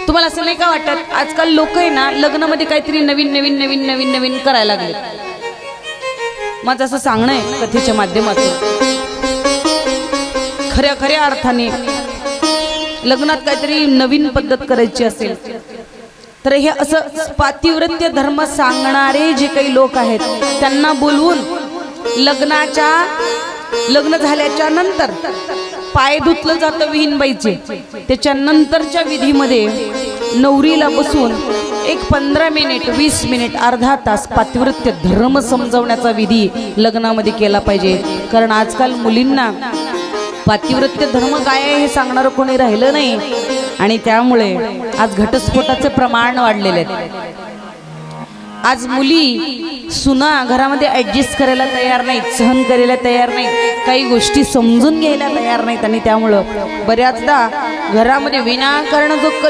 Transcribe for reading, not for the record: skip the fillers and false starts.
तुम्हाला असं नाही का वाटत आजकाल लोक आहे ना लग्नामध्ये काहीतरी नवीन नवीन नवीन नवीन नवीन करायला लागले. माझं असं सांगणं आहे कथेच्या माध्यमातून, खऱ्या खऱ्या अर्थाने लग्नात काहीतरी नवीन पद्धत करायची असेल तर हे असं पातिव्रत्य धर्म सांगणारे जे काही लोक आहेत त्यांना बोलवून लग्न झाल्याच्या नंतर पाय धुतलं जातं विहीनबाईचे. त्याच्यानंतरच्या विधीमध्ये नवरीला बसून एक 15 मिनिट 20 मिनिट अर्धा तास पातिव्रत्य धर्म समजवण्याचा विधी लग्नामध्ये केला पाहिजे. कारण आजकाल मुलींना पातिव्रत्य धर्म काय आहे हे सांगणारं कोणी राहिलं नाही आणि त्यामुळे आज घटस्फोटाचे प्रमाण वाढलेले आहेत. आज मुली सुना घरामध्ये ऍडजस्ट करायला तयार नाहीत, सहन करायला तयार नाहीत, काही गोष्टी समजून घ्यायला तयार नाहीत आणि त्यामुळं बऱ्याचदा घरामध्ये विनाकारण जो